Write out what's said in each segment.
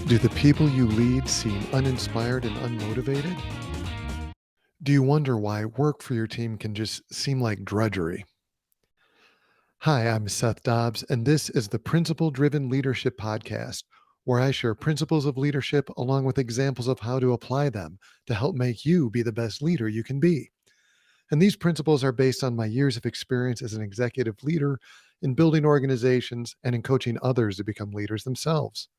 Do the people you lead seem uninspired and unmotivated? Do you wonder why work for your team can just seem like drudgery? Hi, I'm Seth Dobbs, and this is the Principle Driven Leadership Podcast, where I share principles of leadership along with examples of how to apply them to help make you be the best leader you can be. And these principles are based on my years of experience as an executive leader in building organizations and in coaching others to become leaders themselves.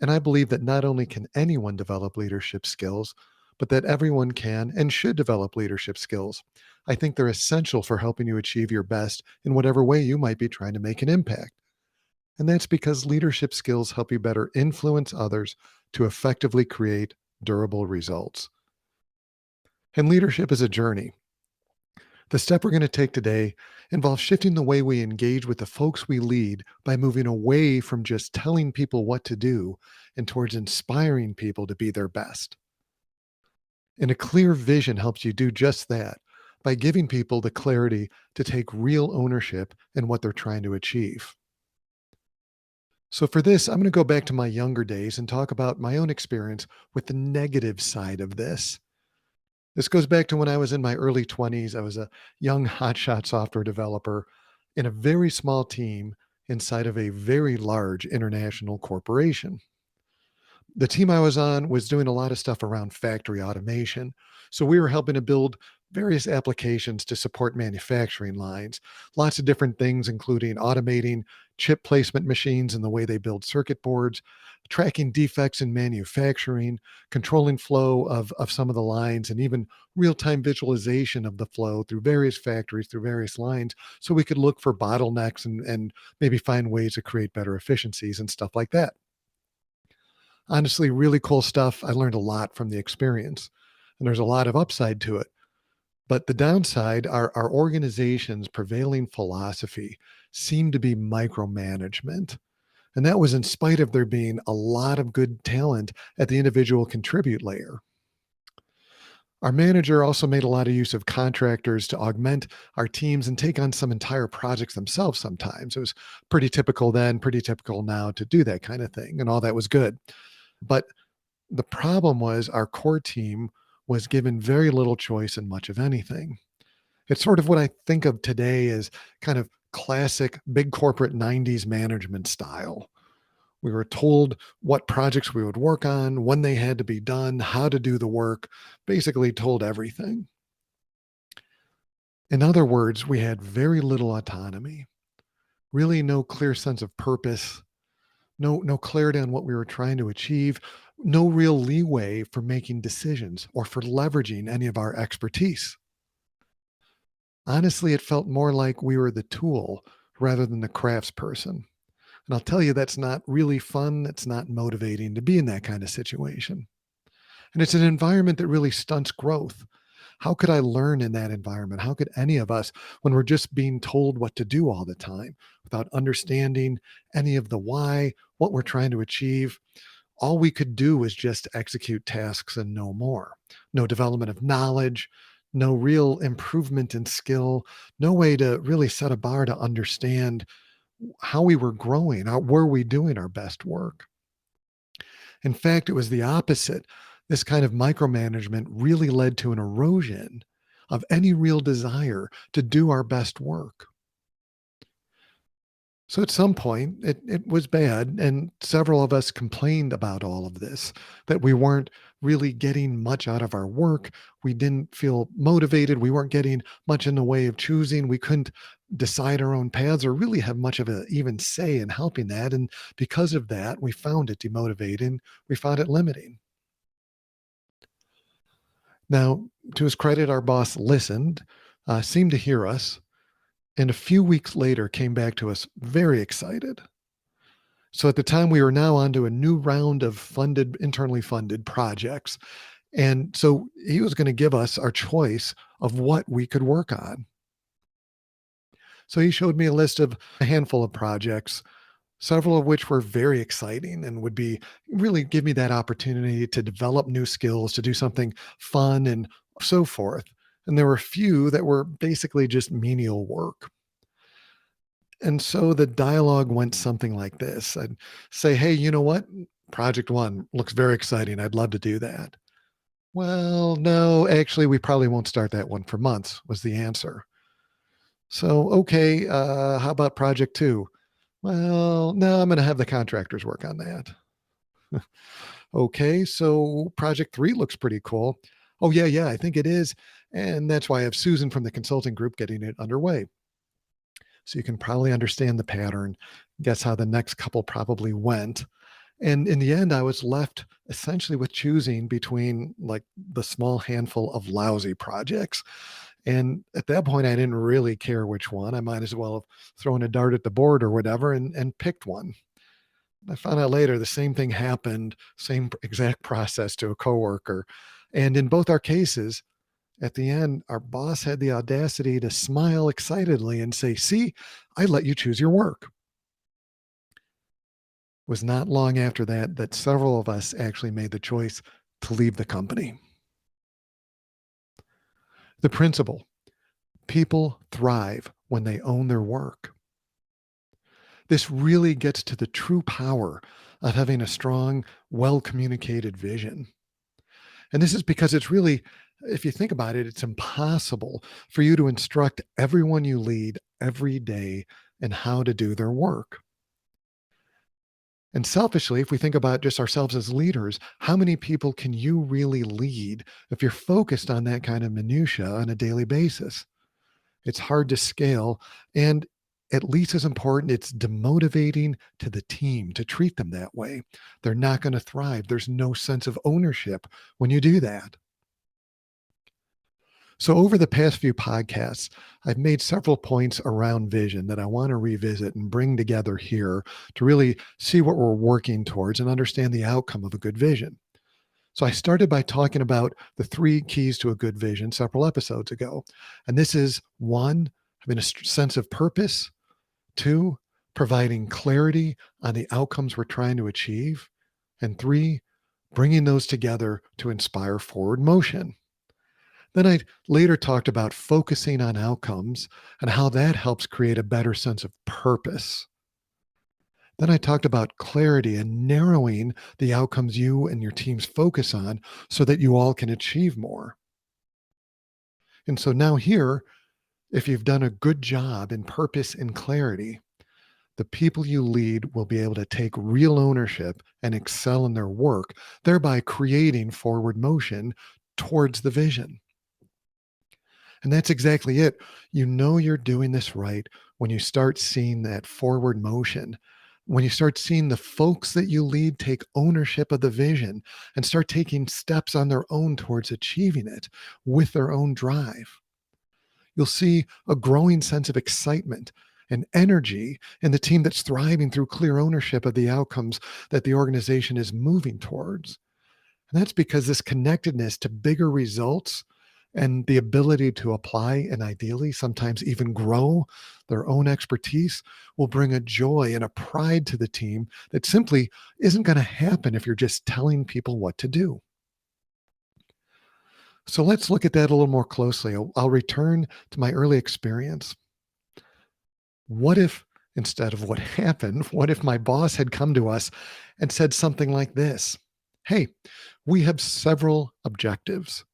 And I believe that not only can anyone develop leadership skills, but that everyone can and should develop leadership skills. I think they're essential for helping you achieve your best in whatever way you might be trying to make an impact. And that's because leadership skills help you better influence others to effectively create durable results. And leadership is a journey. The step we're going to take today involves shifting the way we engage with the folks we lead by moving away from just telling people what to do and towards inspiring people to be their best. And a clear vision helps you do just that by giving people the clarity to take real ownership in what they're trying to achieve. So, for this, I'm going to go back to my younger days and talk about my own experience with the negative side of this. This goes back to when I was in my early 20s. I was a young hotshot software developer in a very small team inside of a very large international corporation. The team I was on was doing a lot of stuff around factory automation. So we were helping to build various applications to support manufacturing lines, lots of different things, including automating chip placement machines and the way they build circuit boards, tracking defects in manufacturing, controlling flow of some of the lines, and even real-time visualization of the flow through various factories, through various lines, so we could look for bottlenecks and maybe find ways to create better efficiencies and stuff like that. Honestly, really cool stuff. I learned a lot from the experience, and there's a lot of upside to it. But the downside, our organization's prevailing philosophy seemed to be micromanagement. And that was in spite of there being a lot of good talent at the individual contribute layer. Our manager also made a lot of use of contractors to augment our teams and take on some entire projects themselves sometimes. It was pretty typical then, pretty typical now to do that kind of thing, and all that was good. But the problem was our core team was given very little choice in much of anything. It's sort of what I think of today as kind of classic big corporate 90s management style. We were told what projects we would work on, when they had to be done, how to do the work, basically told everything. In other words, we had very little autonomy, really no clear sense of purpose, no clarity on what we were trying to achieve, no real leeway for making decisions or for leveraging any of our expertise. Honestly, it felt more like we were the tool rather than the craftsperson. And I'll tell you, that's not really fun. It's not motivating to be in that kind of situation. And it's an environment that really stunts growth. How could I learn in that environment? How could any of us, when we're just being told what to do all the time without understanding any of the why, what we're trying to achieve? All we could do was just execute tasks and no more. No development of knowledge, no real improvement in skill, no way to really set a bar to understand how we were growing, how were we doing our best work. In fact, it was the opposite. This kind of micromanagement really led to an erosion of any real desire to do our best work. So at some point, it was bad, and several of us complained about all of this, that we weren't really getting much out of our work. We didn't feel motivated. We weren't getting much in the way of choosing. We couldn't decide our own paths or really have much of a even say in helping that. And because of that, we found it demotivating. We found it limiting. Now, to his credit, our boss listened, seemed to hear us, and a few weeks later came back to us very excited. So at the time, we were now onto a new round of internally funded projects. And so he was going to give us our choice of what we could work on. So he showed me a list of a handful of projects, several of which were very exciting and would be really give me that opportunity to develop new skills, to do something fun and so forth. And there were a few that were basically just menial work. And so the dialogue went something like this. I'd say, hey, you know what? project one looks very exciting. I'd love to do that. Well, no, actually, we probably won't start that one for months, was the answer. So, okay, how about project two? Well, no, I'm going to have the contractors work on that. Okay, so project three looks pretty cool. Oh, yeah, yeah, I think it is. And that's why I have Susan from the consulting group getting it underway. So you can probably understand the pattern, guess how the next couple probably went. And in the end, I was left essentially with choosing between like the small handful of lousy projects. And at that point, I didn't really care which one. I might as well have thrown a dart at the board or whatever and picked one. I found out later the same thing happened, same exact process to a coworker. And in both our cases, at the end, our boss had the audacity to smile excitedly and say, "See, I let you choose your work." It was not long after that that several of us actually made the choice to leave the company. The principle: people thrive when they own their work. This really gets to the true power of having a strong, well communicated vision. And this is because it's really, if you think about it, it's impossible for you to instruct everyone you lead every day in how to do their work. And selfishly, if we think about just ourselves as leaders, how many people can you really lead if you're focused on that kind of minutia on a daily basis? It's hard to scale. And at least as important, it's demotivating to the team to treat them that way. They're not going to thrive. There's no sense of ownership when you do that. So, over the past few podcasts, I've made several points around vision that I want to revisit and bring together here to really see what we're working towards and understand the outcome of a good vision. So, I started by talking about the three keys to a good vision several episodes ago. And this is one, having a sense of purpose, two, providing clarity on the outcomes we're trying to achieve, and three, bringing those together to inspire forward motion. Then I later talked about focusing on outcomes and how that helps create a better sense of purpose. Then I talked about clarity and narrowing the outcomes you and your teams focus on so that you all can achieve more. And so now, here, if you've done a good job in purpose and clarity, the people you lead will be able to take real ownership and excel in their work, thereby creating forward motion towards the vision. And that's exactly it. You know you're doing this right when you start seeing that forward motion, when you start seeing the folks that you lead take ownership of the vision and start taking steps on their own towards achieving it with their own drive. You'll see a growing sense of excitement and energy in the team that's thriving through clear ownership of the outcomes that the organization is moving towards. And that's because this connectedness to bigger results and the ability to apply and ideally sometimes even grow their own expertise will bring a joy and a pride to the team that simply isn't going to happen if you're just telling people what to do. So let's look at that a little more closely. I'll return to my early experience. What if, instead of what happened, what if my boss had come to us and said something like this? Hey, we have several objectives.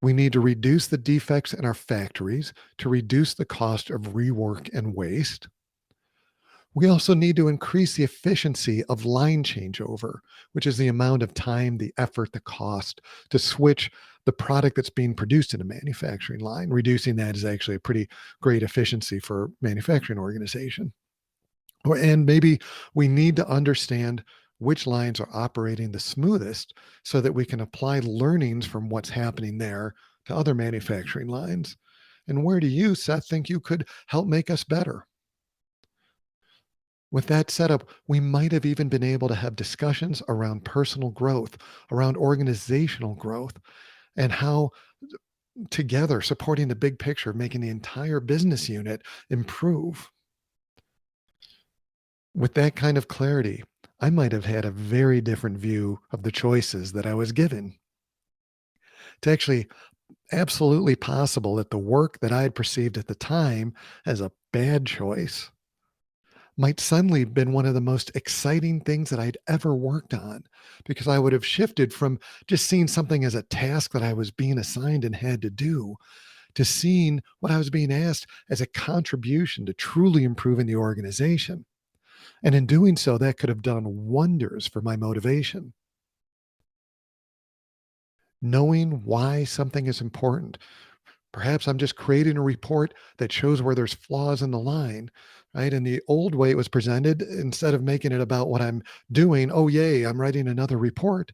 We need to reduce the defects in our factories to reduce the cost of rework and waste. We also need to increase the efficiency of line changeover, which is the amount of time, the effort, the cost to switch the product that's being produced in a manufacturing line. Reducing that is actually a pretty great efficiency for a manufacturing organization. And maybe we need to understand which lines are operating the smoothest so that we can apply learnings from what's happening there to other manufacturing lines. And where do you, Seth, think you could help make us better? With that setup, we might have even been able to have discussions around personal growth, around organizational growth, and how together supporting the big picture, making the entire business unit improve. With that kind of clarity, I might have had a very different view of the choices that I was given. It's actually absolutely possible that the work that I had perceived at the time as a bad choice might suddenly have been one of the most exciting things that I'd ever worked on because I would have shifted from just seeing something as a task that I was being assigned and had to do to seeing what I was being asked as a contribution to truly improving the organization. And in doing so, that could have done wonders for my motivation. Knowing why something is important. Perhaps I'm just creating a report that shows where there's flaws in the line, right? And the old way it was presented, instead of making it about what I'm doing, oh, yay, I'm writing another report.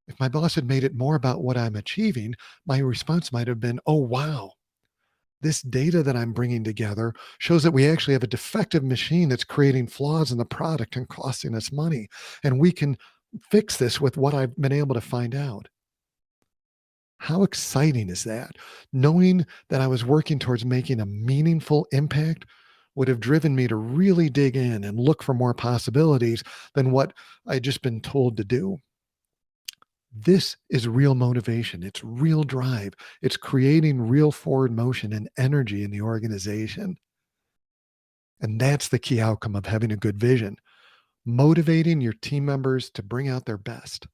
If my boss had made it more about what I'm achieving, my response might have been, oh, wow, this data that I'm bringing together shows that we actually have a defective machine that's creating flaws in the product and costing us money. And we can fix this with what I've been able to find out. How exciting is that? Knowing that I was working towards making a meaningful impact would have driven me to really dig in and look for more possibilities than what I'd just been told to do. This is real motivation. It's real drive. It's creating real forward motion and energy in the organization. And that's the key outcome of having a good vision, motivating your team members to bring out their best,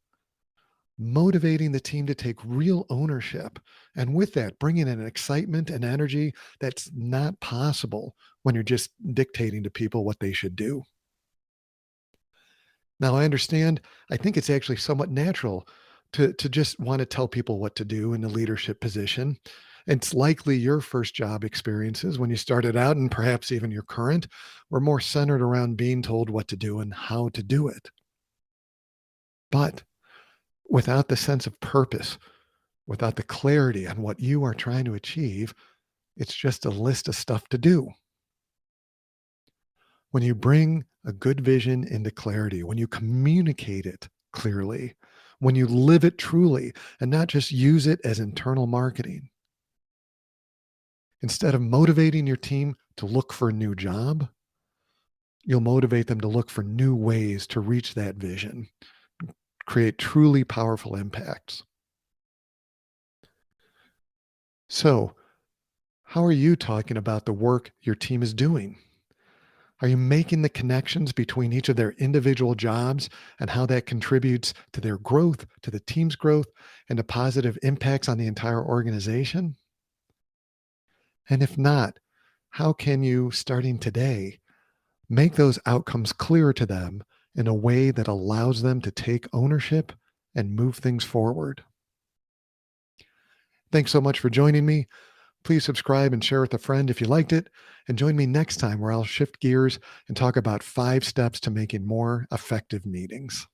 motivating the team to take real ownership. And with that, bringing in an excitement and energy that's not possible when you're just dictating to people what they should do. Now, I understand, I think it's actually somewhat natural to just want to tell people what to do in a leadership position. It's likely your first job experiences when you started out, and perhaps even your current, were more centered around being told what to do and how to do it. But without the sense of purpose, without the clarity on what you are trying to achieve, it's just a list of stuff to do. When you bring a good vision into clarity, when you communicate it clearly, when you live it truly and not just use it as internal marketing, instead of motivating your team to look for a new job, you'll motivate them to look for new ways to reach that vision, create truly powerful impacts. So, how are you talking about the work your team is doing? Are you making the connections between each of their individual jobs and how that contributes to their growth, to the team's growth, and to positive impacts on the entire organization? And if not, how can you, starting today, make those outcomes clear to them in a way that allows them to take ownership and move things forward? Thanks so much for joining me. Please subscribe and share with a friend if you liked it. And join me next time where I'll shift gears and talk about 5 steps to making more effective meetings.